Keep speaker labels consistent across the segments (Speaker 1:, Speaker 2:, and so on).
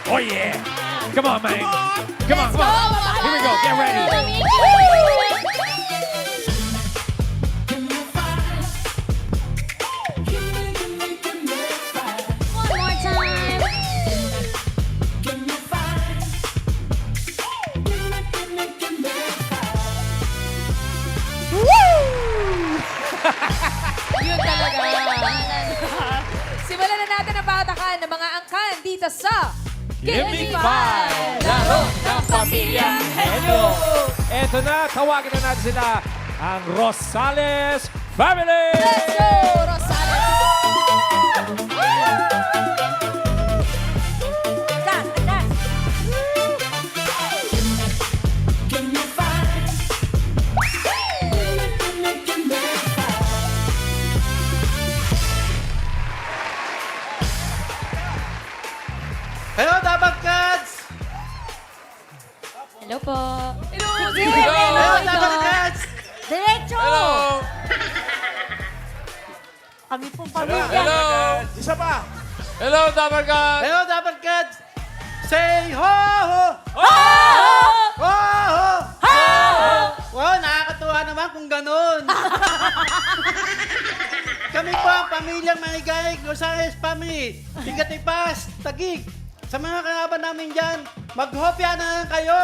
Speaker 1: Oh yeah! Come on, man! Come on,
Speaker 2: Let's
Speaker 1: come
Speaker 2: go,
Speaker 1: on!
Speaker 2: mama.
Speaker 1: Here we go, get ready!
Speaker 2: One more time.
Speaker 3: Yun talaga. Simulan na natin ang patakan ng mga angkan dito sa
Speaker 1: Give me five! Laro ng Pamilya Henyo! Eto na, tawagin na natin sila, ang Rosales Family!
Speaker 3: Let's go, Rosales!
Speaker 2: Dance, dance.
Speaker 4: Hello, Dabang Cats!
Speaker 2: Hello po.
Speaker 3: Hello,
Speaker 4: Hello, Dabang Cats!
Speaker 2: Diretso! Kami pong pamilya.
Speaker 4: Isa pa!
Speaker 5: Hello, Dabargan!
Speaker 4: Hello, Dabang Cats! Say ho ho!
Speaker 2: Ho!
Speaker 4: Ho ho!
Speaker 2: Ho!
Speaker 4: Wow, nakakatuwa naman kung ganun. Kami po ang pamilyang Maligay, Rosales Family. Tigatipas, Tagig. Sa mga kalaban namin dyan, maghopya na lang kayo!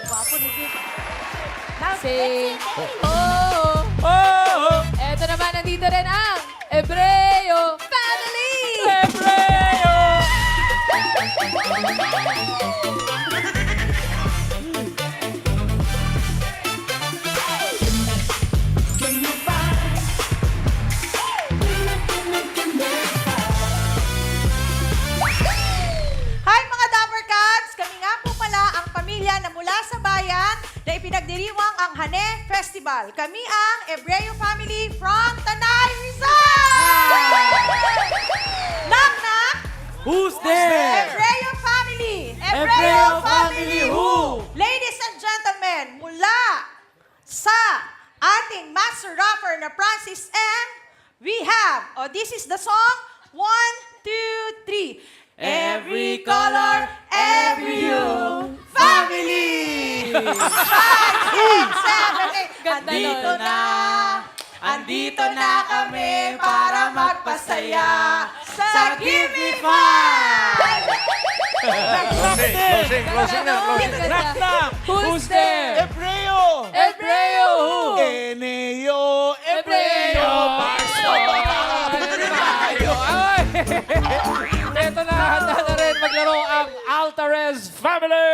Speaker 2: Wapo ni Vic.
Speaker 3: Say,
Speaker 2: Oh!
Speaker 3: oh,
Speaker 1: Oh!
Speaker 3: eto naman, nandito rin ang Ebreo Family!
Speaker 1: Ebreo!
Speaker 6: Hi mga Dapper Cats! Kami nga po pala ang pamilya na mula sa bayan na ipinagdiriwang ang Hane Festival. Kami ang Ebreo family from Tanay, Rizal! Knock knock!
Speaker 4: Who's there?
Speaker 6: Ebreo family!
Speaker 4: Ebreo family who?
Speaker 6: Ladies and gentlemen, mula sa ating master rapper na Francis M, we have, this is the song, 1, 2, 3. Every color, every hue, family! 5, 6, 7, 8.
Speaker 3: Ganda
Speaker 6: Andito
Speaker 3: nun.
Speaker 6: na, andito na kami para magpasaya sa Give Me Five!
Speaker 5: Closing na, closing.
Speaker 3: Knock,
Speaker 1: knock.
Speaker 3: Who's there?
Speaker 4: Ebreo!
Speaker 3: Ebreo who?
Speaker 4: Eneo!
Speaker 3: Ebreo!
Speaker 1: Ay! Eto na, handa na rin maglaro ang Altares Family!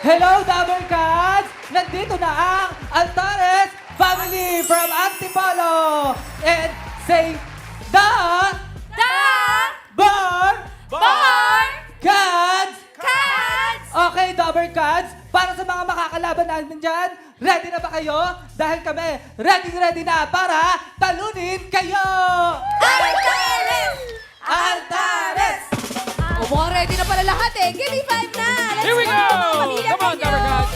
Speaker 7: Hello, Dabber Cats! Nandito na ang Altares Family from Antipolo! And say, the Bar Cats!
Speaker 2: Cats!
Speaker 7: Okay, Dabber Cats, para sa mga makakalaban namin dyan, ready na ba kayo? Dahil kami, ready na para talunin kayo!
Speaker 2: Altares!
Speaker 7: Altares!
Speaker 3: Mukhang ready na pala lahat eh. Give me five na! Let's
Speaker 1: Here we go!
Speaker 2: Pamilya
Speaker 1: Come on,
Speaker 2: kayo.
Speaker 1: Dabber Cats!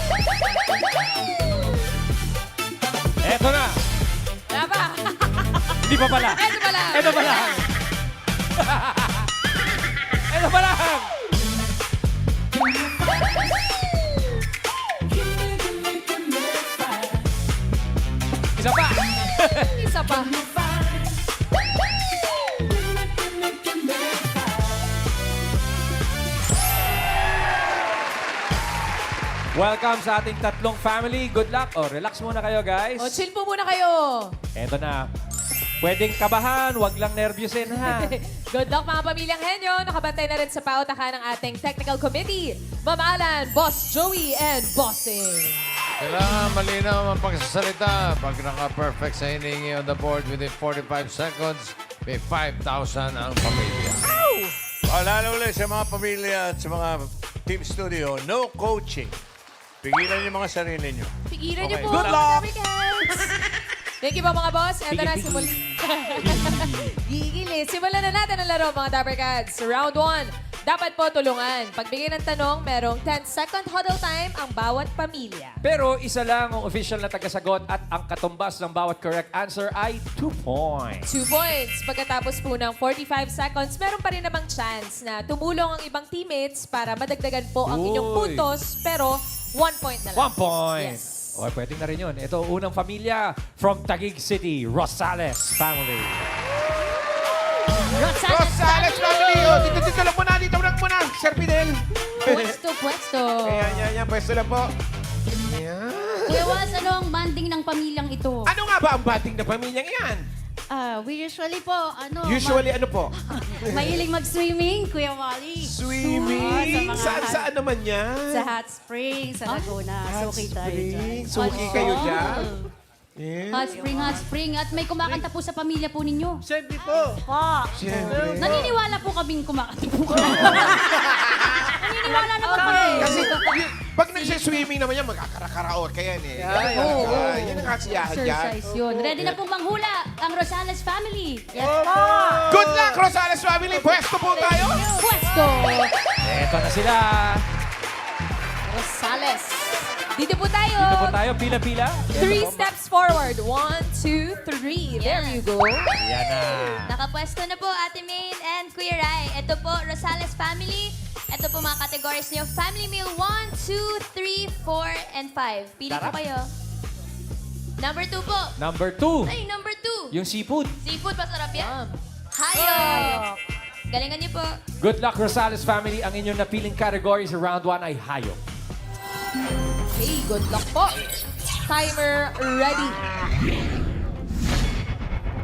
Speaker 1: Eto na!
Speaker 3: Wala pa.
Speaker 1: Hindi pa pala!
Speaker 3: Eto pa lang.
Speaker 1: Eto pa lang! Eto pa lang! Isa pa!
Speaker 3: Isa pa.
Speaker 1: Welcome sa ating tatlong family. Good luck. Relax muna kayo, guys.
Speaker 3: O, chill po muna kayo.
Speaker 1: Eto na. Pwedeng kabahan, wag lang nervyusin, ha?
Speaker 3: Good luck mga pamilyang henyo. Nakabantay na rin sa pautakan ng ating technical committee. Ma'am Alan, Boss Joey, and Bossing.
Speaker 5: Kailangan malinaw ang pagsasalita. Pag naka-perfect sa hinihingi on the board within 45 seconds, may 5,000 ang pamilya.
Speaker 8: Paalala ulit sa mga pamilya at sa mga team studio, no coaching. Pigilan yung mga sarili nyo.
Speaker 3: Pigilan niyo
Speaker 8: Okay.
Speaker 3: po.
Speaker 8: Good
Speaker 3: mga
Speaker 8: luck.
Speaker 3: Dabber Cats. Thank you po mga boss. Ito na, Gigili. Simulan na natin ang laro mga Dapper Cats. Round 1. Dapat po tulungan. Pagbigay ng tanong, merong 10-second huddle time ang bawat pamilya.
Speaker 1: Pero isa lang ang official na tagasagot at ang katumbas ng bawat correct answer ay 2 points.
Speaker 3: 2 points. Pagkatapos po ng 45 seconds, meron pa rin namang chance na tumulong ang ibang teammates para madagdagan po ang inyong
Speaker 1: Uy.
Speaker 3: puntos. Pero 1 point na lang.
Speaker 1: 1 point.
Speaker 3: Yes.
Speaker 1: O, pwede na rin yun. Ito, unang pamilya from Taguig City, Rosales family.
Speaker 9: Rosales family! Oh, dito lang muna, dito lang muna. Sir Fidel.
Speaker 2: Pwesto.
Speaker 9: Yan, pwesto lang po. Ayan.
Speaker 2: Kuya Was, ano ang banding ng pamilyang ito?
Speaker 9: Ano nga ba ang bating na pamilyang yan?
Speaker 2: We usually po,
Speaker 9: Usually, ano po?
Speaker 2: mahilig mag-swimming, Kuya Wally.
Speaker 9: Swimming? Saan naman yan?
Speaker 2: Sa hot spring, sa Laguna. Suki tayo dyan.
Speaker 9: Suki kayo dyan? Yeah.
Speaker 2: Hot spring. At may kumakanta po sa pamilya po ninyo.
Speaker 4: Siyempre po.
Speaker 9: Siyempre.
Speaker 2: Naniniwala po kaming kumakanta po kami. Naniniwala naman kami.
Speaker 9: Kasi pag nagsiswimming naman yan, magkakarakaraoke yan eh. Yan ang kasiyahan dyan.
Speaker 2: Exercise yun. Ready na pong manghula ang Rosales family. Yes po.
Speaker 9: Good luck, Rosales family! Pwesto po tayo!
Speaker 2: Pwesto.
Speaker 1: Ito na sila.
Speaker 3: Rosales. Dito po tayo.
Speaker 1: Dito po tayo, pila-pila.
Speaker 3: 3 steps forward. 1, 2, 3. There you go.
Speaker 1: Yan na.
Speaker 10: Nakapwesto na po Ate Main and Kuya Rai. Ito po, Rosales Family. Ito po mga categories niyo. Family Meal 1, 2, 3, 4, and 5. Pili po kayo. Number 2 po.
Speaker 1: Number 2,
Speaker 10: Ay, number 2.
Speaker 1: yung seafood.
Speaker 10: Seafood, masarap yan. Hayop. Galingan niyo po.
Speaker 1: Good luck, Rosales family. Ang inyong napiling category sa round 1 ay hayop.
Speaker 3: Hey, good luck po. Timer ready.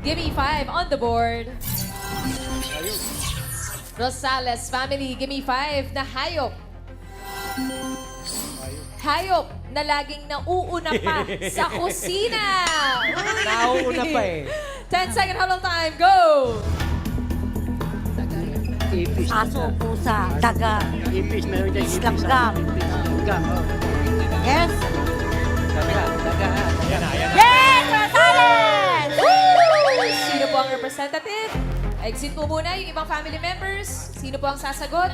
Speaker 3: Give me 5 on the board. Rosales family, give me 5 na hayop. Hayop na laging nauuna pa sa kusina.
Speaker 1: Nauuna pa eh.
Speaker 3: 10-second huddle time, go!
Speaker 2: Aso, pusa, daga,
Speaker 4: Ipis, meron dyan.
Speaker 2: islanggam. Yes.
Speaker 1: Yan na.
Speaker 2: Yes, Rosales!
Speaker 3: Sino po ang representative? Exit po muna yung ibang family members. Sino po ang sasagot?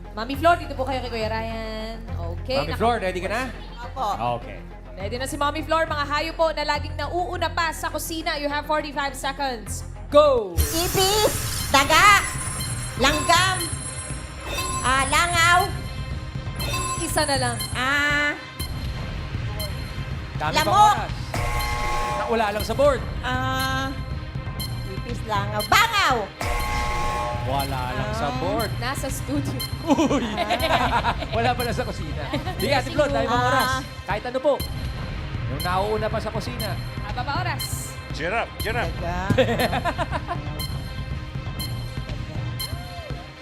Speaker 3: Mami Flor, dito po kayo kay Kuya Ryan. Okay.
Speaker 1: Mami Flor, ready ka na?
Speaker 6: Opo.
Speaker 1: Okay.
Speaker 3: Ready na si Mami Flor. Mga hayo po na laging nauuna pa sa kusina. You have 45 seconds. Go!
Speaker 6: Ipis, daga, langgam, langaw,
Speaker 3: Isa na lang.
Speaker 1: Dami pang
Speaker 6: Lamok.
Speaker 1: oras. Wala lang sa board.
Speaker 6: ipis, langaw, bangaw.
Speaker 1: Wala lang sa board.
Speaker 3: Nasa studio.
Speaker 1: Uy! Wala pa na sa kusina. Di Ate Flo, dahil mga oras. Kahit ano po. Yung nauuna pa sa kusina.
Speaker 3: Haba pa oras.
Speaker 8: Giraffe.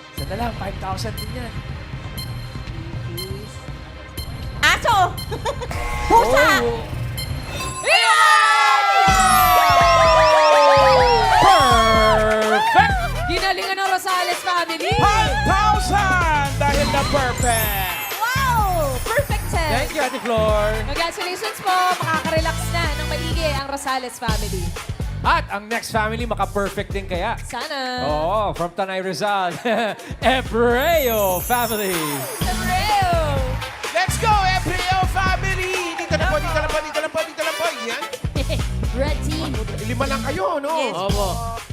Speaker 1: Isa na lang, 5,000 din yan.
Speaker 6: Aso, pusa,
Speaker 1: Oh. Perfect!
Speaker 3: Ginalingan ng Rosales family.
Speaker 9: 1,000 dahil na perfect!
Speaker 3: Wow! Perfect 10.
Speaker 1: Thank you, Ate Flor.
Speaker 3: Congratulations po. Makaka-relax na ng maigi ang Rosales family.
Speaker 1: At ang next family, maka-perfect din kaya.
Speaker 3: Sana.
Speaker 1: Oo, from Tanay Rizal, Ebreo family.
Speaker 3: Sabreo!
Speaker 9: Let's go, Ebreo family! Dito lang po. Yan.
Speaker 2: Red team.
Speaker 9: 5 lang kayo, no?
Speaker 6: Yes.
Speaker 1: Opo.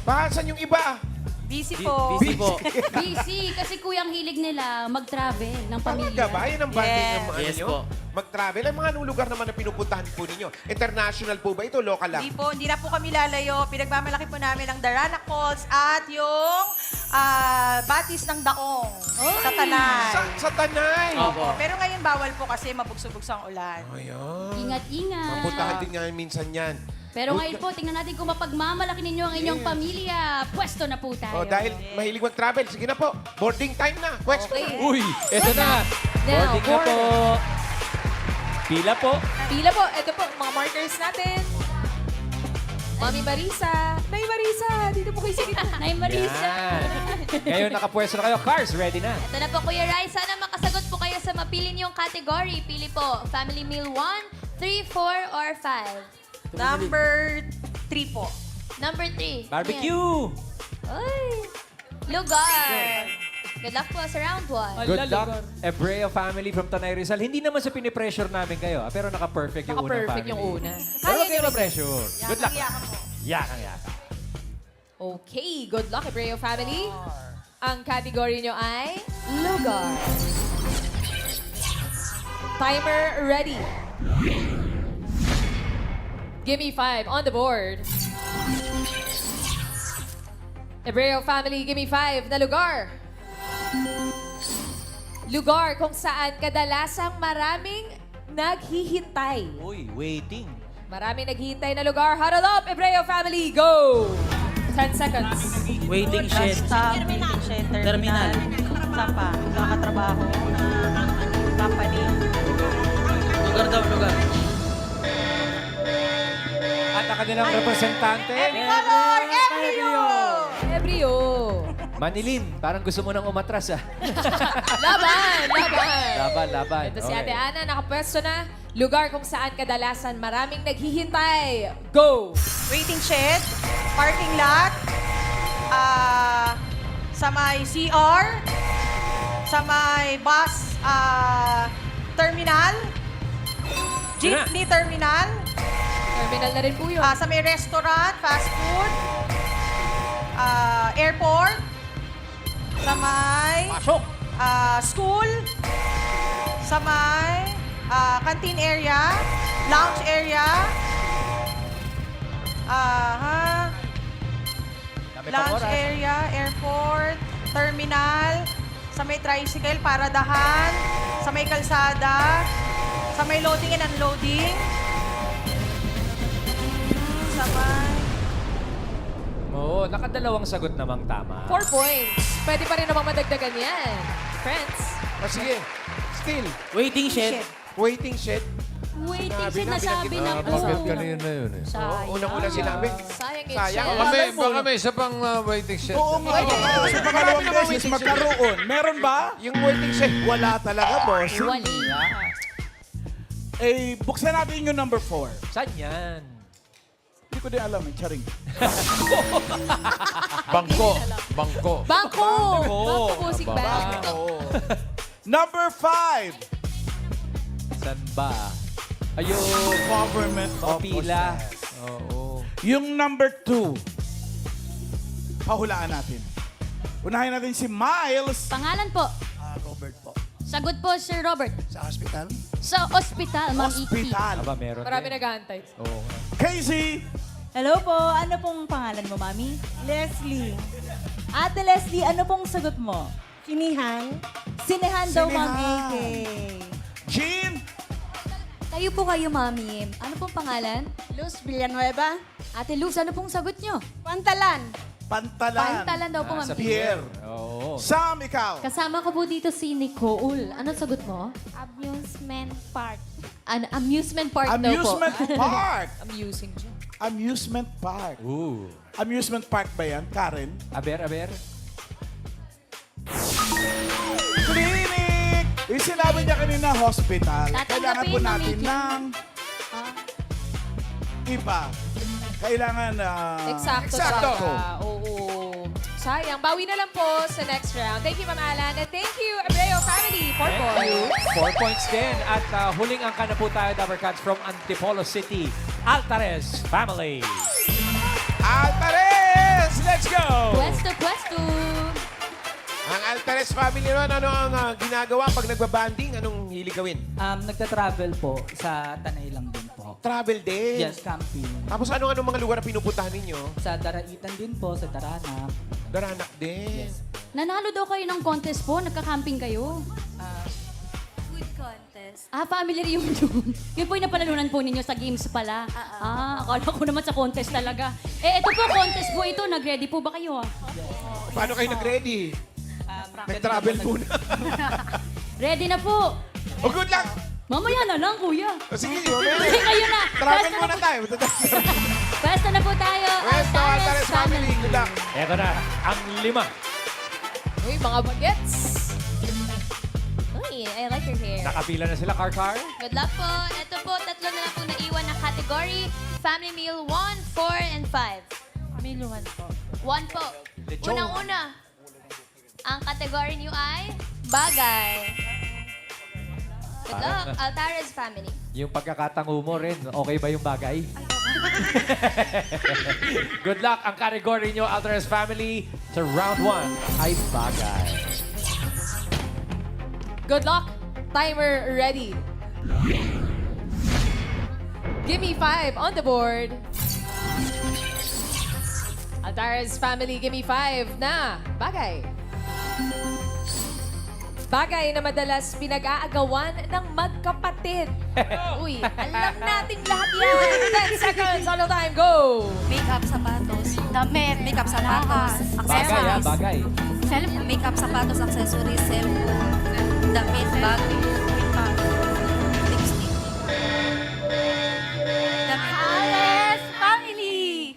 Speaker 9: Saan yung iba?
Speaker 6: busy po.
Speaker 1: Busy po.
Speaker 2: Busy kasi kuyang hilig nila mag-travel ng
Speaker 9: Talaga
Speaker 2: pamilya.
Speaker 9: ba? Yan ang banding ng ano
Speaker 11: Yes
Speaker 9: nyo?
Speaker 11: po.
Speaker 9: Mag-travel. Ang mga anong lugar naman na pinupuntahan po ninyo? International po ba ito? Local lang?
Speaker 6: Hindi na po kami lalayo. Pinagmamalaki po namin ang Darana Calls at yung Batis ng Daong sa Tanay.
Speaker 9: Sa Tanay.
Speaker 6: Opo. Pero ngayon bawal po kasi mabugso-bugso ang ulan.
Speaker 9: Ayan.
Speaker 2: Ingat-ingat.
Speaker 9: Mapuntahan din nga minsan yan.
Speaker 2: Pero ngayon po, tingnan natin kung mapagmamalaki ninyo ang inyong pamilya. Pwesto na po tayo.
Speaker 9: O, dahil mahilig mag-travel, sige na po. Boarding time na. Pwesto
Speaker 3: Okay.
Speaker 9: na.
Speaker 1: Uy, eto na.
Speaker 3: Now,
Speaker 1: Boarding na po. Pila po.
Speaker 3: Pila po. Ito po, mga markers natin. Mami Marisa. Nay Marisa, dito po kayo sa gitna.
Speaker 2: Nay Marisa.
Speaker 1: Yan. Ngayon nakapwesto na kayo. Cars, ready na.
Speaker 10: Ito na po, Kuya Rai. Sana makasagot po kayo sa mapili niyong category. Pili po, Family Meal 1, 3, 4, or 5.
Speaker 6: Number 3 po.
Speaker 10: Number 3.
Speaker 1: Barbecue!
Speaker 10: Ay! Lugar. Good luck po sa round 1.
Speaker 1: Good luck, Ebreo family from Tanay Rizal. Hindi naman sa pinipressure namin kayo, pero naka-perfect yung unang
Speaker 3: Naka-perfect
Speaker 1: family.
Speaker 3: yung una.
Speaker 1: Pero huwag kayo ma-pressure. Good luck. Yakang yaka.
Speaker 3: Okay, good luck, Ebreo family. Ang category nyo ay lugar. Timer ready. Give me 5 on the board. Ebreo family, give me 5 na lugar. Lugar kung saan kadalasang maraming naghihintay.
Speaker 1: Uy, waiting.
Speaker 3: Maraming naghihintay na lugar. Huddle up, Ebreo family, go! 10 seconds.
Speaker 7: Waiting shed.
Speaker 6: Waiting shed. Terminal. Sapa. Nakatrabaho. Company.
Speaker 7: Lugar daw, lugar.
Speaker 1: At ang kanilang representante,
Speaker 6: Color, Emilio!
Speaker 3: Ebreo.
Speaker 1: Manilin. Parang gusto mo nang umatras, ah.
Speaker 3: Laban, laban.
Speaker 1: Laban.
Speaker 3: Ito si
Speaker 1: Okay.
Speaker 3: Ate Ana, nakapwesto na. Lugar kung saan kadalasan maraming naghihintay. Go!
Speaker 6: Waiting shed. Parking lot. Sa may CR. Sa may bus terminal. Jeepney terminal.
Speaker 3: Terminal na rin po yun.
Speaker 6: Sa may restaurant, fast food. Airport. Sa may
Speaker 1: Pasok!
Speaker 6: school. Sa may canteen area. Lounge area.
Speaker 1: Dami pang
Speaker 6: Lounge
Speaker 1: oras.
Speaker 6: area, airport, terminal, sa may tricycle, paradahan, sa may kalsada, sa may loading and unloading, sa may...
Speaker 1: Oo, nakadalawang sagot namang tama.
Speaker 3: 4 points. Pwede pa rin namang madagdagan yan. Friends.
Speaker 9: Sige. Still.
Speaker 7: Waiting shed.
Speaker 9: Waiting shed.
Speaker 2: Waiting siya nasabi na po.
Speaker 5: Bakit kanina yun eh?
Speaker 9: Unang-una sinabi.
Speaker 3: Sayang yung
Speaker 9: Sayang.
Speaker 3: shell.
Speaker 5: Baka may isa pang waiting shed.
Speaker 9: Oo nga. Sa pangalawang beses magkaroon. Meron ba? Yung waiting shed. Wala talaga, boss.
Speaker 2: Wali.
Speaker 11: Eh, buksan natin yung number 4.
Speaker 1: Saan yan?
Speaker 11: Hindi ko din alam eh, charing.
Speaker 5: Bangko. Bangko.
Speaker 3: Bangko!
Speaker 1: Bangko.
Speaker 3: Bangko Music Band.
Speaker 11: Number 5.
Speaker 1: Saan ba? Ayun.
Speaker 11: Government
Speaker 1: O
Speaker 11: of
Speaker 1: pila.
Speaker 11: possess.
Speaker 1: Oo.
Speaker 11: Yung number 2. Pahulaan natin. Unahin natin si Miles.
Speaker 2: Pangalan po.
Speaker 11: Robert po.
Speaker 2: Sagot po, Sir Robert.
Speaker 11: Sa hospital?
Speaker 2: Sa ospital, Ma'am Iki.
Speaker 11: Hospital.
Speaker 1: Aba, meron
Speaker 3: Marami
Speaker 1: din.
Speaker 3: naghahantay.
Speaker 1: Oo nga.
Speaker 11: Casey.
Speaker 12: Hello po, ano pong pangalan mo, Mami? Leslie. Ate Leslie, ano pong sagot mo? Sinihan. Sinihan daw, Ma'am
Speaker 11: Sinihan.
Speaker 12: AK.
Speaker 11: Jean.
Speaker 10: Kayo po kayo, Mami. Ano pong pangalan?
Speaker 12: Luz Villanueva.
Speaker 10: Ate Luz, ano pong sagot nyo?
Speaker 12: Pantalan.
Speaker 11: Pantalan.
Speaker 10: Pantalan daw po,
Speaker 1: Ah,
Speaker 10: Ma'am.
Speaker 1: sa
Speaker 11: Pierre.
Speaker 1: Oo.
Speaker 11: Sam, ikaw.
Speaker 2: Kasama ko po dito si Nicole. Ano sagot mo?
Speaker 10: Amusement park.
Speaker 2: An amusement park daw po.
Speaker 11: Amusement Park.
Speaker 3: Amusing dyan.
Speaker 11: Amusement Park.
Speaker 1: Ooh.
Speaker 11: Amusement Park ba yan, Karen?
Speaker 1: Aber.
Speaker 11: Clinic! Yung sinabi niya kanina, hospital.
Speaker 2: Tatanggapin,
Speaker 11: Kailangan po natin
Speaker 2: Mami.
Speaker 11: ng iba. Kailangan
Speaker 3: Eksakto.
Speaker 11: Eksakto.
Speaker 3: talaga. Oo. Sayang. Bawi na lang po sa next round. Thank you, Ma'am Alan. And thank you, Ebreo family. 4 points.
Speaker 1: 4 points din. At huling angka na po tayo, Dabber Cats from Antipolo City. Altares Family.
Speaker 9: Altares! Let's go!
Speaker 2: Pwesto.
Speaker 9: Ang Altares family naman, ano ang ginagawa pag nagbabanding? Anong hilig gawin?
Speaker 7: Nagta-travel po sa Tanay lang din po.
Speaker 9: Travel din.
Speaker 7: Yes, camping.
Speaker 9: Tapos anong mga lugar na pinupuntahan ninyo?
Speaker 7: Sa Daraitan din po, sa Darana.
Speaker 9: Daranak din.
Speaker 7: Yes.
Speaker 2: Nanalo daw kayo ng contest po. Nagka-camping kayo.
Speaker 10: Food contest.
Speaker 2: Family reunion. Yun po yung napanalunan po ninyo sa games pala. Akala ko naman sa contest talaga. Ito po, contest po ito. Nag-ready po ba kayo?
Speaker 9: Paano kayo nag-ready? Nag-travel muna.
Speaker 2: Ready na po.
Speaker 9: Oh, good luck!
Speaker 2: Mamaya na lang, kuya.
Speaker 9: O sige,
Speaker 2: Hindi kayo na.
Speaker 9: travel muna tayo.
Speaker 2: Pwesto na po tayo.
Speaker 9: Pwesto, Altares family. Good luck.
Speaker 1: Eto na, ang 5.
Speaker 3: Uy, mga bagets.
Speaker 10: Uy, I like your hair.
Speaker 1: Nakapila na sila, Car.
Speaker 10: Good luck po. Ito po, 3 na lang po naiwan na category. Family Meal 1, 4, and 5.
Speaker 12: Pamiluhan po.
Speaker 10: 1 po. Unang-una, ang category niyo ay bagay. Good luck, Altares family.
Speaker 1: Yung pagkakatango mo rin, okay ba yung bagay? Good luck. Ang category nyo, Altares Family, sa round 1 ay bagay.
Speaker 3: Good luck. Timer ready. Give me 5 on the board. Altares family, give me 5 na bagay. Bagay na madalas pinag-aagawan ng magkapatid. Uy, alam natin lahat yan. 10 seconds on the time, go!
Speaker 10: Makeup, sapatos, damit, makeup, sapatos,
Speaker 1: Bagay, bagay.
Speaker 10: Makeup, sapatos, accessories, cellphone, damit, bag, lipstick. Altares family!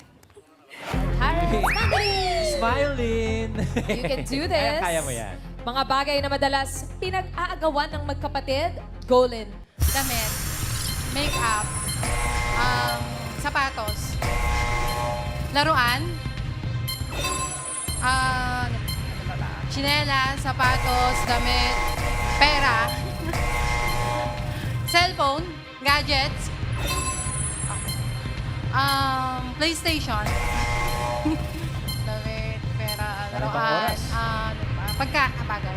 Speaker 3: Altares family!
Speaker 1: Smiling.
Speaker 3: You can do this.
Speaker 1: Kaya mo yan.
Speaker 3: Mga bagay na madalas pinag-aagawan ng magkapatid, Golin.
Speaker 6: Damit, makeup, sapatos, laruan, tsinelas, sapatos, damit, pera, cellphone, gadgets, PlayStation, damit, pera, laruan, bagay.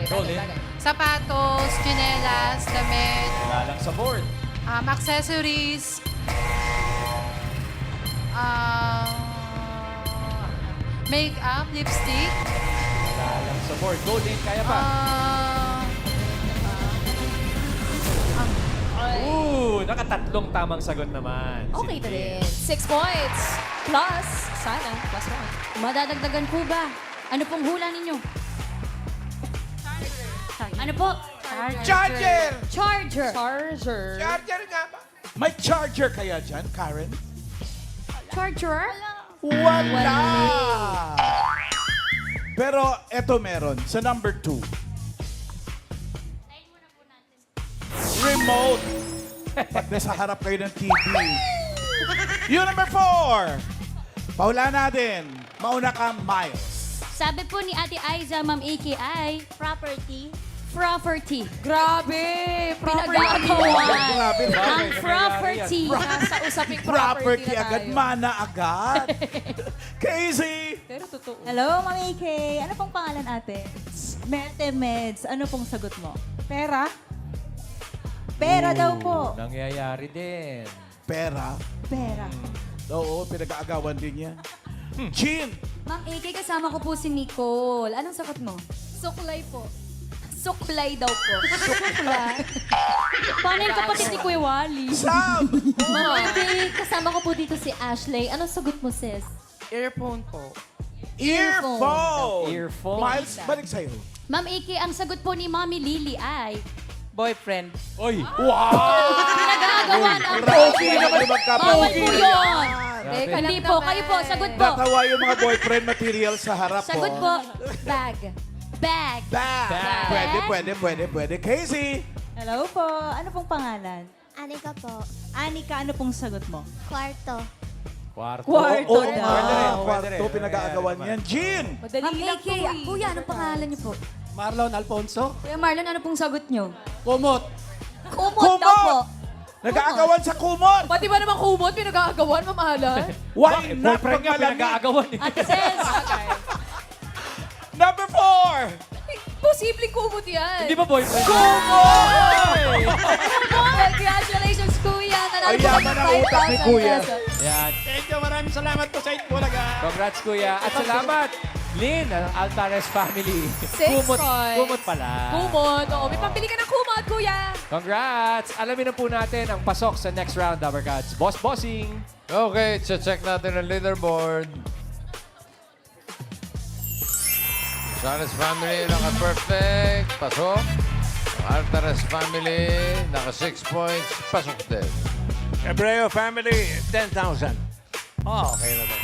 Speaker 1: Golin.
Speaker 6: Sapatos, tsinelas, damit,
Speaker 1: Wala lang sa board.
Speaker 6: accessories, makeup, lipstick,
Speaker 1: Wala lang sa board. Golin, kaya pa. Nakatatlong tamang sagot naman.
Speaker 3: Okay
Speaker 1: Si
Speaker 3: na
Speaker 1: Lynn.
Speaker 3: rin. 6 points. Plus, sana, plus 1.
Speaker 2: Madadagdagan po ba? Ano pong hula ninyo? Ano po?
Speaker 11: Charger!
Speaker 2: Charger.
Speaker 3: Charger.
Speaker 9: Charger nga ba?
Speaker 11: May charger kaya dyan, Karen?
Speaker 2: Charger?
Speaker 11: Wala! Pero eto meron, sa number 2. Remote. Pag nasa harap kayo ng TV. Yung number 4. Paula natin. Mauna ka, Miles.
Speaker 2: Sabi po ni Ate Aiza, Ma'am Iki ay
Speaker 10: Property.
Speaker 2: property.
Speaker 3: Grabe!
Speaker 2: Pinag-aagawan.
Speaker 11: Grabe,
Speaker 2: Ang property.
Speaker 3: Nasa usaping
Speaker 11: property
Speaker 3: na
Speaker 11: agad,
Speaker 3: tayo.
Speaker 11: mana agad. Casey!
Speaker 3: Pero totoo.
Speaker 12: Hello, Mami Kay. Ano pong pangalan ate? Merte Meds. Ano pong sagot mo? Pera? Pera daw po.
Speaker 1: Nangyayari din.
Speaker 11: Pera.
Speaker 12: Pera.
Speaker 11: Oo, pinag-aagawan din yan. Jean!
Speaker 2: Ma'am Iki, kasama ko po si Nicole. Anong sagot mo?
Speaker 10: Suklay po. Suklay daw po.
Speaker 2: Suklay. Paano yung kapatid ni Kuya Wally?
Speaker 11: Sam!
Speaker 10: Ma'am Iki, kasama ko po dito si Ashley. Anong sagot mo, sis?
Speaker 7: Earphone po.
Speaker 11: Earphone!
Speaker 1: Earphone.
Speaker 11: Miles, balik sa'yo.
Speaker 2: Ma'am Iki, ang sagot po ni Mami Lily ay
Speaker 7: Boyfriend.
Speaker 1: Oy!
Speaker 2: pinag-aagawan ang
Speaker 11: Grabe naman yung
Speaker 2: Bawal po yun.
Speaker 3: Teka
Speaker 2: Hindi
Speaker 3: lang
Speaker 2: po,
Speaker 3: naman.
Speaker 2: kayo po, sagot po.
Speaker 11: Natawa yung mga boyfriend material sa harap
Speaker 2: Sagot
Speaker 11: po.
Speaker 2: po. Bag. Bag.
Speaker 11: Bag.
Speaker 1: Bag.
Speaker 11: Pwede. Casey!
Speaker 12: Hello po. Ano pong pangalan?
Speaker 10: Anika po.
Speaker 12: Anika, ano pong sagot mo?
Speaker 10: Kwarto.
Speaker 1: Kwarto.
Speaker 12: Kwarto
Speaker 11: Oo,
Speaker 12: daw.
Speaker 1: Pwede rin, pwede
Speaker 11: Kwarto,
Speaker 1: rin.
Speaker 11: pinag-aagawan yan. Jean!
Speaker 3: Madali lang to eh.
Speaker 2: Kuya, anong pangalan niyo po?
Speaker 4: Marlon Alfonso.
Speaker 2: Kuya Marlon, ano pong sagot niyo?
Speaker 4: Kumot.
Speaker 2: Kumot daw po.
Speaker 11: Nag-aagawan sa kumot!
Speaker 3: Pati ba naman kumot, pinag-aagawan, mamahalan?
Speaker 11: Why not?
Speaker 1: Boyfriend nga,
Speaker 11: Pag malamig?
Speaker 1: pinag-aagawan eh.
Speaker 2: Ate Ses,
Speaker 11: Number 4!
Speaker 3: Posibleng kumot yan.
Speaker 1: Hindi ba boyfriend?
Speaker 2: congratulations, Kuya.
Speaker 11: Ay, yaman ang utak ni Kuya.
Speaker 1: Yan.
Speaker 4: Thank you, maraming salamat po sa Itbulaga.
Speaker 1: Congrats, Kuya. At salamat, Lynn, ang Altares family.
Speaker 3: 6
Speaker 1: Kumot,
Speaker 3: points.
Speaker 1: kumot pala.
Speaker 3: Kumot. Oo, may pambili ka ng kumot, kuya.
Speaker 1: Congrats! Alamin na po natin ang pasok sa next round, Dabber Gods. Boss Bossing!
Speaker 5: Okay, check natin ang leaderboard. Rosales family, naka-perfect. Pasok. Ang Altares family, naka-6 points. Pasok din.
Speaker 8: Ebreo family, 10,000. Oh, okay na ba?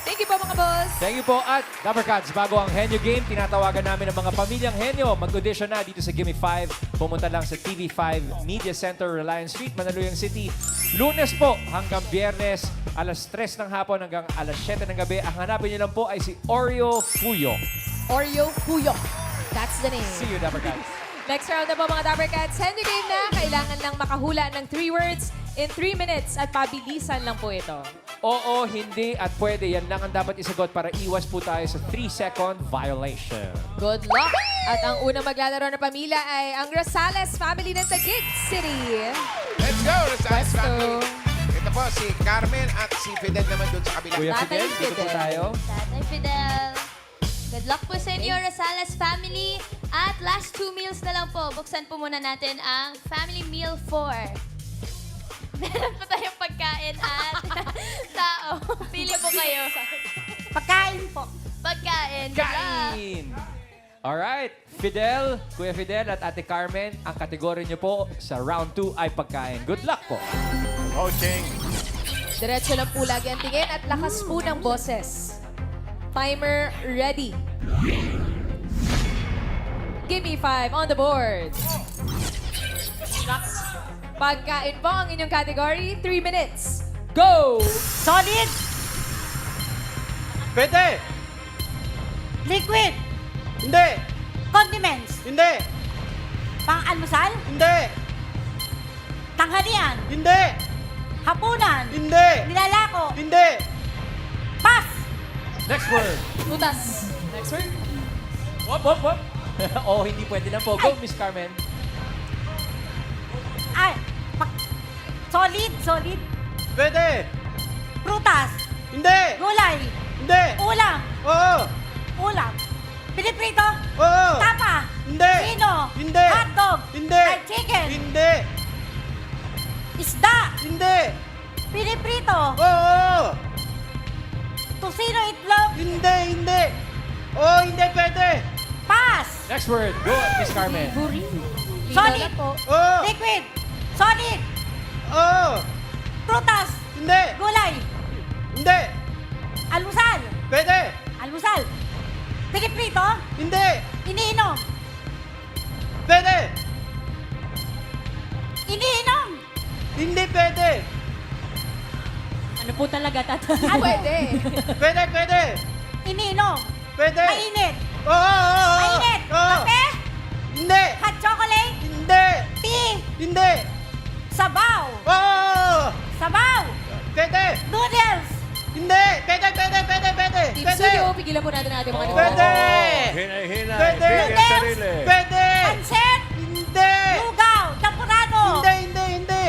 Speaker 3: Thank Thank you po mga boss.
Speaker 1: Thank you po. At Dapper Cats, bago ang Henyo Game, tinatawagan namin ang mga pamilyang Henyo. Mag-audition na dito sa Gimme 5. Pumunta lang sa TV5 Media Center, Reliance Street, Mandaluyong City. Lunes po hanggang Biyernes, alas 3 ng hapon hanggang alas 7 ng gabi. Ang hanapin niyo lang po ay si Oreo Fuyo.
Speaker 3: Oreo Puyo. That's the name.
Speaker 1: See you, Dapper Cats.
Speaker 3: Next round na po mga Dapper Cats. Henyo Game na. Kailangan lang makahula ng 3 words in 3 minutes at pabilisan lang po ito.
Speaker 1: Oo, hindi at pwede. Yan lang ang dapat isagot para iwas po tayo sa 3-second violation.
Speaker 3: Good luck! At ang unang maglalaro na pamilya ay ang Rosales family ng Taguig City.
Speaker 9: Let's go, Rosales
Speaker 3: Pwesto.
Speaker 9: family. Ito po si Carmen at si Fidel naman doon sa kabila.
Speaker 1: Kuya
Speaker 3: Tatay
Speaker 1: Fidel, dito po
Speaker 3: Fidel.
Speaker 1: tayo.
Speaker 10: Tatay Fidel. Good luck po sa inyo, Rosales family. At last 2 meals na lang po. Buksan po muna natin ang Family Meal 4. Meron po tayong pagkain at tao. Pili po kayo.
Speaker 12: Pagkain po.
Speaker 10: Pagkain. Good luck.
Speaker 1: Kain! Alright, Fidel, Kuya Fidel at Ate Carmen, ang kategory niyo po sa round 2 ay pagkain. Good luck po!
Speaker 8: Coaching.
Speaker 3: Diretso lang po lagi ang tingin at lakas po ng boses. Timer ready. Give me 5 on the board. Pagkain po ang inyong category. 3 minutes. Go!
Speaker 12: Solid.
Speaker 4: Pwede!
Speaker 12: Liquid.
Speaker 4: Hindi!
Speaker 12: Condiments.
Speaker 4: Hindi!
Speaker 12: Pang-almusal.
Speaker 4: Hindi!
Speaker 12: Tanghalian.
Speaker 4: Hindi!
Speaker 12: Hapunan.
Speaker 4: Hindi!
Speaker 12: Nilalako.
Speaker 4: Hindi!
Speaker 12: Pass.
Speaker 1: Next word!
Speaker 3: Utas. Next word.
Speaker 1: Wop, wop, wop! Oh, hindi pwede lang po. Go, Miss Carmen.
Speaker 12: Ay. Solid. Solid.
Speaker 4: Pwede!
Speaker 12: Prutas.
Speaker 4: Hindi!
Speaker 12: Gulay.
Speaker 4: Hindi!
Speaker 12: Ulam.
Speaker 4: Oo!
Speaker 12: Ulam. Piniprito.
Speaker 4: Oo!
Speaker 12: Tapa.
Speaker 4: Hindi!
Speaker 12: Sino.
Speaker 4: Hindi!
Speaker 12: Hotdog.
Speaker 4: Hindi!
Speaker 12: Fried chicken.
Speaker 4: Hindi!
Speaker 12: Isda.
Speaker 4: Hindi!
Speaker 12: Piniprito.
Speaker 4: Oo!
Speaker 12: Tusino itlog.
Speaker 4: Hindi! Hindi! Oo, hindi pwede!
Speaker 12: Pass.
Speaker 1: Next word. Go, Miss Carmen.
Speaker 12: Solid.
Speaker 4: Oo!
Speaker 12: Liquid. Solid.
Speaker 4: Oo!
Speaker 12: Prutas.
Speaker 4: Hindi!
Speaker 12: Gulay.
Speaker 4: Hindi!
Speaker 12: Almusal.
Speaker 4: Pwede!
Speaker 12: Almusal. Piniprito.
Speaker 4: Hindi!
Speaker 12: Iniinom.
Speaker 4: Pwede!
Speaker 12: Iniinom.
Speaker 4: Hindi pwede!
Speaker 2: Ano po talaga, tatay?
Speaker 3: Pwede.
Speaker 4: Pwede! Pwede!
Speaker 12: Iniinom.
Speaker 4: Pwede!
Speaker 12: Mainit.
Speaker 4: Oo! Oo! Oo!
Speaker 12: Mainit.
Speaker 4: Oo!
Speaker 12: Kape.
Speaker 4: Hindi!
Speaker 12: Hot chocolate.
Speaker 4: Hindi!
Speaker 12: Tea.
Speaker 4: Hindi!
Speaker 12: Sabaw.
Speaker 4: Oo!
Speaker 12: Sabaw.
Speaker 4: Pwede!
Speaker 12: Noodles.
Speaker 4: Hindi! Pwede! Pwede! Pwede! Pwede!
Speaker 3: Team
Speaker 4: Pwede!
Speaker 3: Studio, pigilan po natin ang ating mga
Speaker 4: Pwede!
Speaker 8: Hinay-hinay.
Speaker 4: Pwede!
Speaker 8: Bigyan
Speaker 12: Noodles.
Speaker 8: sarili.
Speaker 4: Pwede!
Speaker 12: Pancit.
Speaker 4: Hindi!
Speaker 12: Lugaw. Champurado.
Speaker 4: Hindi! Hindi! Hindi!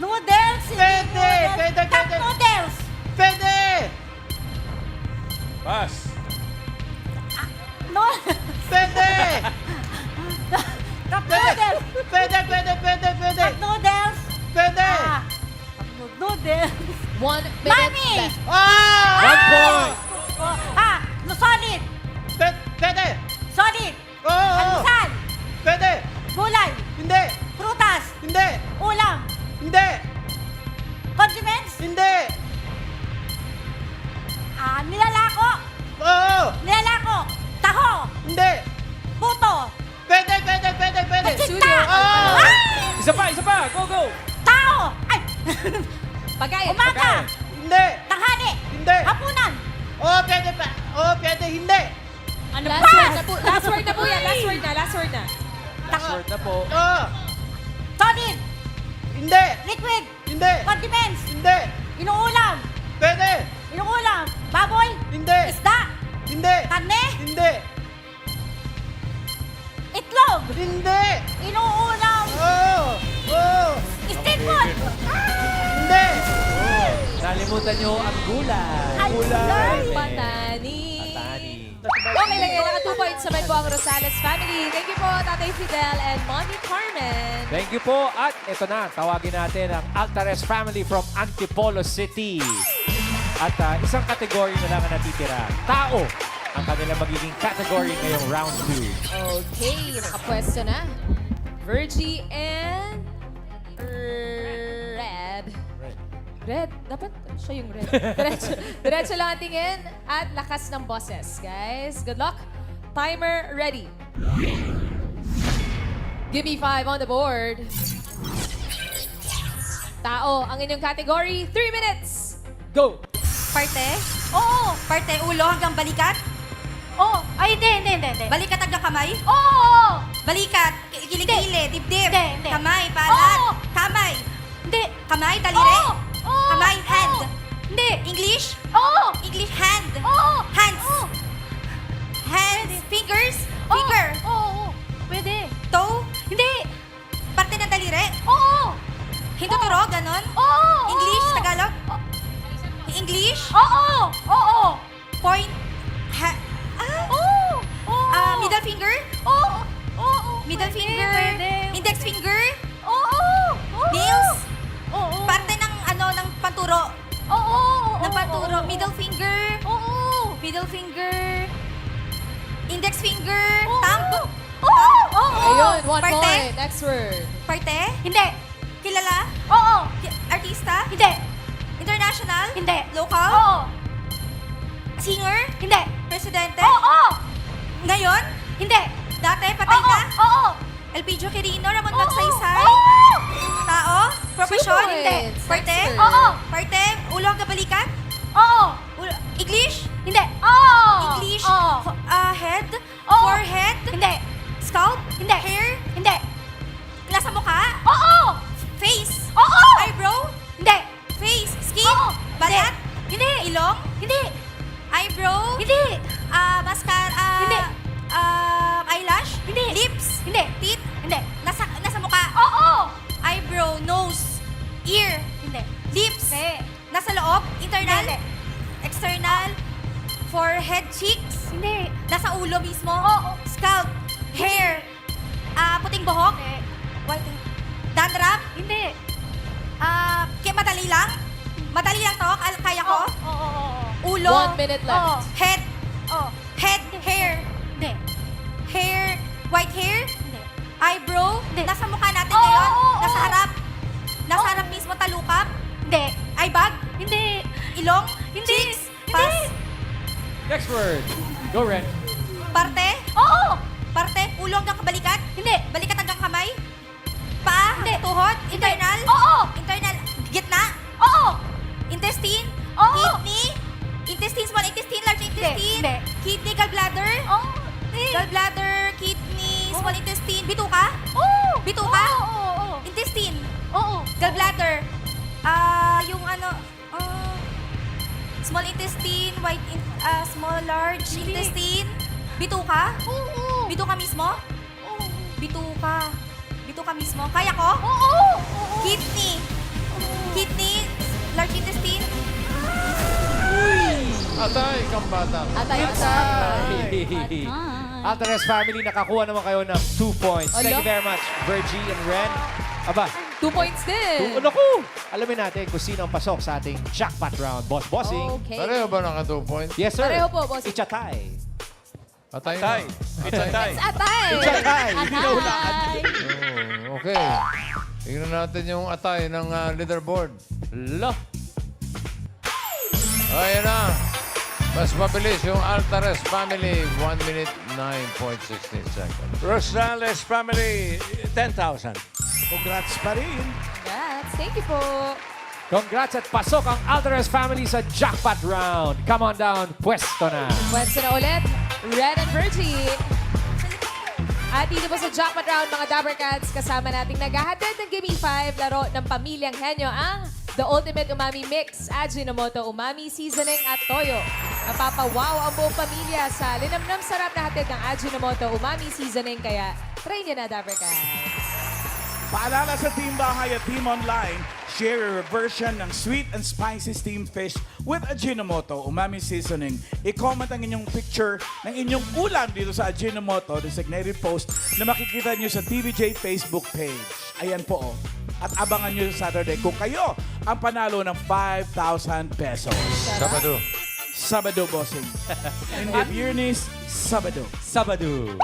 Speaker 12: Noodles.
Speaker 4: Pwede.
Speaker 12: Noodles.
Speaker 4: Pwede,
Speaker 12: Cup
Speaker 4: pwede.
Speaker 12: noodles.
Speaker 4: Pwede!
Speaker 8: Pass.
Speaker 12: No.
Speaker 4: Pwede!
Speaker 12: Cup
Speaker 4: Pwede!
Speaker 12: noodles.
Speaker 4: Pwede! Pwede! Pwede! Pwede!
Speaker 12: Cup noodles.
Speaker 4: Pwede!
Speaker 12: Cup noodles.
Speaker 3: 1 minute
Speaker 12: Mami.
Speaker 3: left.
Speaker 4: Ah!
Speaker 1: 1 point!
Speaker 12: Solid.
Speaker 4: Pwede!
Speaker 12: Solid.
Speaker 4: Oo! Oo!
Speaker 12: Almusal.
Speaker 4: Pwede!
Speaker 12: Gulay.
Speaker 4: Hindi!
Speaker 12: Prutas.
Speaker 4: Hindi!
Speaker 12: Ulam.
Speaker 4: Hindi!
Speaker 12: Condiments.
Speaker 4: Hindi!
Speaker 12: Nilalako.
Speaker 4: Oo!
Speaker 12: Nilalako. Taho.
Speaker 4: Hindi!
Speaker 12: Puto.
Speaker 4: Pwede! Pwede! Pwede! Pwede!
Speaker 12: Sinta.
Speaker 4: Oo!
Speaker 1: Isa pa, isa pa! Go, go!
Speaker 12: Tao. Ay.
Speaker 3: Pagkain.
Speaker 12: Umaga.
Speaker 4: Hindi!
Speaker 12: Tanghali.
Speaker 4: Hindi!
Speaker 12: Hapunan.
Speaker 4: Oo! Pwede pa! Oo! Pwede! Hindi!
Speaker 2: Ano
Speaker 3: Last
Speaker 2: pa?
Speaker 3: word na po. Last word na po yan. Last word na. Last word na.
Speaker 1: Last word na po.
Speaker 4: Oo!
Speaker 12: Solid.
Speaker 4: Hindi!
Speaker 12: Liquid.
Speaker 4: Hindi!
Speaker 12: Condiments.
Speaker 4: Hindi!
Speaker 12: Inuulam.
Speaker 4: Pwede!
Speaker 12: Inuulam. Baboy.
Speaker 4: Hindi!
Speaker 12: Isda.
Speaker 4: Hindi!
Speaker 12: Karne.
Speaker 4: Hindi!
Speaker 12: Itlog.
Speaker 4: Hindi!
Speaker 12: Inuulam.
Speaker 4: Oo! Oo!
Speaker 12: Street food.
Speaker 4: Hindi!
Speaker 1: Nalimutan nyo ang gulay.
Speaker 12: Gulay.
Speaker 3: Patani.
Speaker 1: Patani.
Speaker 3: Okay lang yan. Naka 2 points naman po ang Rosales family. Thank you po, Tatay Fidel and Mommy Carmen.
Speaker 1: Thank you po. At ito na, tawagin natin ang Altares family from Antipolo City. At isang kategory na lang ang natitira. Tao ang kanilang magiging category ngayong round 2.
Speaker 3: Okay, nakapwesto na. Virgie and Red. Red. Dapat siya yung red. Diretso lang ang tingin at lakas ng boses, guys. Good luck. Timer ready. Give me 5 on the board. Tao, ang inyong category, 3 minutes. Go!
Speaker 6: Parte? Oo. Parte, ulo hanggang balikat? Oo. Ay, hindi. Balikat hanggang kamay? Oo. Balikat, kilikili, dibdib. Hindi. Kamay, palat. Kamay. Hindi. Kamay, daliri. Kamay, hand. Hindi. English? Oo. English, hand. Oo. Hands. Hands. Fingers? Finger. Oo. Pwede. Toe? Hindi. Parte ng daliri? Oo. Hinduturo, ganon? Oo. English, Tagalog? English? Oo. Point? Middle finger? Middle finger? Index finger? Nails? Parte ng ng panturo? Ng panturo. Middle finger? Middle finger? Index finger? Thumb?
Speaker 3: Ayun, 1
Speaker 6: Parte?
Speaker 3: point. Next word.
Speaker 6: Parte? Hindi. Kilala? Oo. Artista? Hindi. International? Hindi. Local? Oo. Singer? Hindi. Presidente? Oo. Ngayon? Hindi. Dati, patay na? Oo. Elpidio Quirino, Ramon Magsaysay? Oo. Tao? Profesyon?
Speaker 3: 2
Speaker 6: Hindi.
Speaker 3: points.
Speaker 6: Parte?
Speaker 3: Next word.
Speaker 6: Oo. Parte? Ulo hanggang balikat? Oo. English? Hindi. Oo. English? Head? Forehead? Hindi. Scalp? Hindi. Hair? Hindi. Nasa mukha? Oo. Face? Oo. Eyebrow? Hindi. Face? Skin? Balat? Hindi. Ilong? Hindi. Eyebrow? Hindi. Mascara? Hindi. Eyelash? Hindi. Lips? Hindi. Teeth? Hindi. Nasa mukha? Oo. Eyebrow? Nose? Ear? Hindi. Lips? Hindi. Nasa loob? Internal? Hindi. External? Forehead? Cheeks? Hindi. Nasa ulo mismo? Oo. Scalp? Hair? Puting buhok? Hindi. White? Dandruff? Hindi. Madali lang? Madali lang to? Kaya ko? Oo. Ulo?
Speaker 3: 1 minute left.
Speaker 6: Head? Head? Hair? Hindi. Hair? White hair? Hindi. Eyebrow? Hindi. Nasa mukha natin ngayon? Nasa harap? Nasa harap mismo talukap? Hindi. Eyebag? Hindi. Ilong? Hindi. Cheeks? Pass?
Speaker 1: Next word. Go, Ren.
Speaker 6: Parte? Oo. Parte? Ulo hanggang kabalikat? Hindi. Balikat hanggang kamay? Paa? Hindi. Tuhod? Internal? Oo. Internal? Gitna? Oo. Intestine? Oo. Kidney? Intestine, small intestine, large intestine? Hindi. Kidney, gallbladder? Oo. Gallbladder, kidney, small intestine, bituka? Oo. Bituka? Oo. Intestine? Oo. Gallbladder? Yung small intestine, small, large intestine, bituka? Oo. Bituka mismo? Oo. Bituka mismo? Kaya ko? Oo. Kidney? Kidney, large intestine?
Speaker 5: Atay, kang bata.
Speaker 3: Atay.
Speaker 1: Altares family, nakakuha naman kayo ng 2 points. Thank you very much, Virgie and Ren. Aba,
Speaker 3: 2 points din.
Speaker 1: naku! Alamin natin kung sino ang pasok sa ating jackpot round. Boss Bossing.
Speaker 3: Okay.
Speaker 5: Pareho ba naka 2 points?
Speaker 1: Yes, sir.
Speaker 3: Pareho po, boss.
Speaker 1: Ichatay.
Speaker 5: Atay
Speaker 8: Tay.
Speaker 5: mo.
Speaker 8: It's a tie.
Speaker 3: Atay!
Speaker 1: Ichatay.
Speaker 5: Oh, okay. Tingnan natin yung atay ng leaderboard.
Speaker 1: Lo.
Speaker 5: Ayan na. Mas mabilis yung Altares family. 1 minute, 9.16 seconds.
Speaker 8: Rosales family, 10,000.
Speaker 11: Congrats pa rin.
Speaker 3: Congrats. Thank you po.
Speaker 1: Congrats at pasok ang Altares family sa jackpot round. Come on down, pwesto na.
Speaker 3: Pwede na ulit. Red and Virgie. At dito po sa jackpot round, mga Dabber Cats, kasama nating naghahatid ng Gimme 5, laro ng Pamilyang Henyo, ang The Ultimate Umami Mix, Ajinomoto Umami Seasoning at Toyo. Mapapawaw ang buong pamilya sa linamnam sarap na hatid ng Ajinomoto Umami Seasoning, kaya try nyo na, Dabber Cats.
Speaker 11: Paalala sa Team Bahay at Team Online, share your version ng sweet and spicy steamed fish with Ajinomoto Umami Seasoning. I-comment ang inyong picture ng inyong ulam dito sa Ajinomoto designated post na makikita nyo sa TVJ Facebook page. Ayan po, oh. At abangan nyo sa Saturday kung kayo ang panalo ng 5,000 pesos.
Speaker 5: Sabado.
Speaker 11: Sabado, bossing. Hindi Biyernes, Sabado.
Speaker 1: Sabado.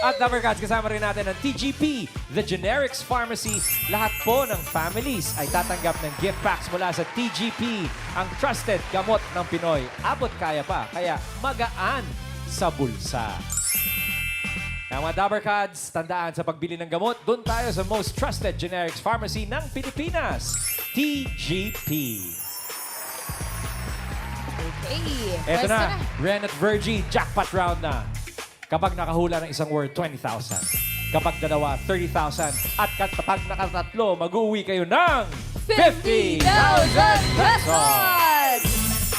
Speaker 1: At Dapper Cats, kasama rin natin ang TGP, The Generics Pharmacy. Lahat po ng families ay tatanggap ng gift packs mula sa TGP, ang trusted gamot ng Pinoy. Abot kaya pa, kaya magaan sa bulsa. Kaya mga Dapper Cats, tandaan sa pagbili ng gamot, doon tayo sa most trusted generics pharmacy ng Pilipinas, TGP.
Speaker 3: Okay.
Speaker 1: Eto
Speaker 3: pwesto
Speaker 1: na, Ren at Virgie, jackpot round na. Kapag nakahula ng isang word, 20,000. Kapag dalawa, 30,000. At kapag nakatatlo, mag-uwi kayo ng 50,000 pesos!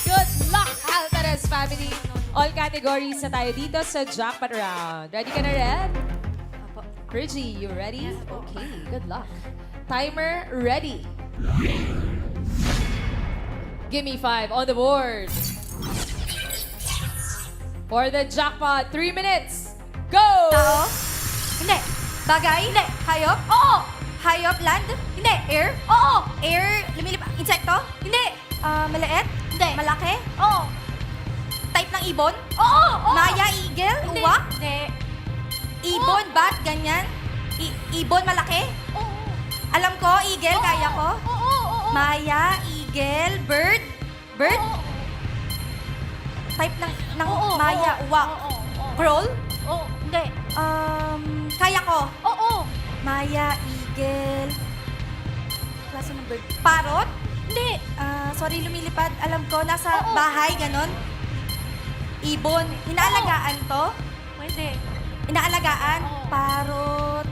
Speaker 3: Good luck, Altares family! All categories na tayo dito sa jackpot round. Ready ka na, Red? Virgie, you ready? Okay, good luck. Timer ready. Give me 5 on the board. For the jackpot, 3 minutes. Go!
Speaker 6: Tao? Hindi. Bagay? Hindi. Hayop? Oo. Hayop? Land? Hindi. Air? Oo. Air? Lumilipad? Insekto? Hindi. Maliit? Hindi. Malaki? Oo. Type ng ibon? Oo. Maya? Eagle? Hindi. Uwak? Hindi. Ibon? Bat? Ganyan? Ibon? Malaki? Oo. Alam ko, eagle? Kaya ko? Oo. Maya? Eagle? Bird? Bird? Type ng Maya? Uwak? Crawl? Oo. Hindi. Kaya ko? Oo. Maya, eagle. Klase ng bird. Parrot? Hindi. Sorry, lumilipad. Alam ko, nasa bahay, ganon. Ibon. Inaalagaan to? Pwede. Inaalagaan? Parrot.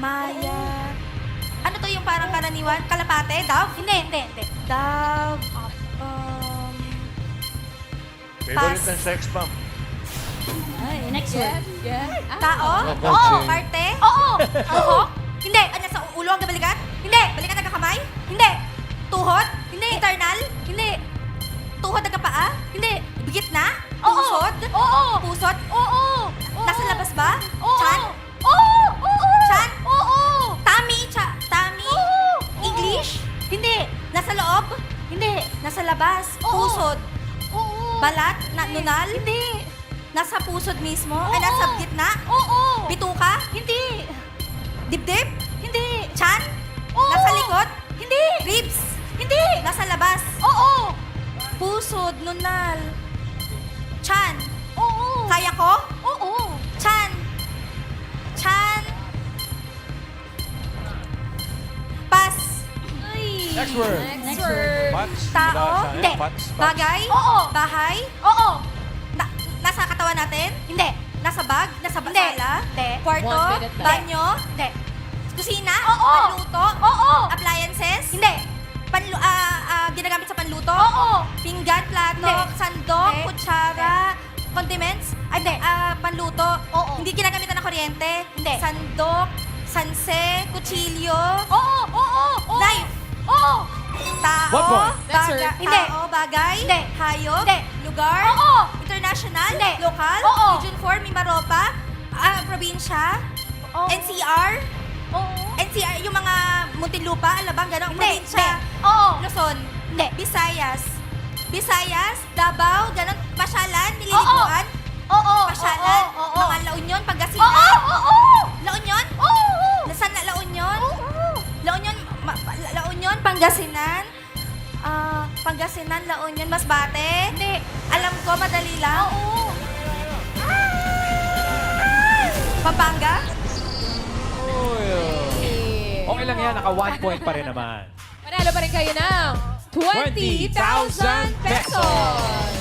Speaker 6: Maya. Ano to yung parang karaniwan? Kalapate? Dove? Hindi. Dove.
Speaker 8: Favorite ng sex bomb.
Speaker 2: Ay, next word.
Speaker 3: Yeah.
Speaker 6: Tao?
Speaker 5: Ano,
Speaker 6: Oo.
Speaker 5: coaching?
Speaker 6: Parte? Oo. Tuhok? Hindi. Ano sa ulo ang balikat? Hindi. Balikat ang kamay? Hindi. Tuhod? Hindi. Internal? Hindi. Tuhod ang paa? Hindi. Bigit na? Pusod? Oo. Pusod? Oo. Nasa labas ba? Oo. Chan? Oo. Chan? Oo. Tummy? Tummy? English? Hindi. Nasa loob? Hindi. Nasa labas? Pusod? Oo. Balat? Nunal? Hindi. Nasa pusod mismo? Ay, nasa gitna? Oo. Bituka? Hindi. Dibdib? Hindi. Chan? Oo. Nasa likod? Hindi. Ribs? Hindi. Nasa labas? Oo. Pusod, nunal. Chan? Oo. Kaya ko? Oo. Chan? Pas. Ay.
Speaker 1: Next word.
Speaker 3: Next word.
Speaker 8: Pats?
Speaker 6: Tao? Hindi.
Speaker 8: Pats?
Speaker 6: Bagay? Oo. Bahay? Oo. Nasa katawan natin? Hindi. Nasa bag? Nasa sala? Hindi. Kwarto?
Speaker 3: 1 minute left.
Speaker 6: Banyo? Hindi. Kusina? Oo. Panluto? Oo. Appliances? Hindi. Ginagamit sa panluto? Oo. Pinggan, plato, sandok, kutsara, condiments? Ay, hindi. Panluto? Oo. Hindi ginagamitan ng kuryente? Hindi. Sandok, sanse, kutsilyo? Oo. Knife? Oo. Tao?
Speaker 1: One point.
Speaker 3: Next word.
Speaker 6: Hindi. Tao, bagay? Hindi. Hayop? Hindi. Lugar? Oo. International? Hindi. Local? Oo. Region 4, Mimaropa? Probinsya? Oo. NCR? Oo. NCR, yung mga Muntinlupa, Alabang, gano'n. Probinsya? Oo. Luzon? Hindi. Visayas? Davao? Gano'n. Pasyalan? Nililiguan? Oo. Pasyalan? Mga La Union? Pangasinan? Oo. La Union? Oo. Saan na La Union? Oo. La Union? Pangasinan? Pangasinan, La Union, Masbate? Hindi. Alam ko, madali lang. Oo. Pampanga?
Speaker 1: Okay lang yan, naka 1 point pa rin naman.
Speaker 3: Manalo pa rin kayo ng 20,000 pesos!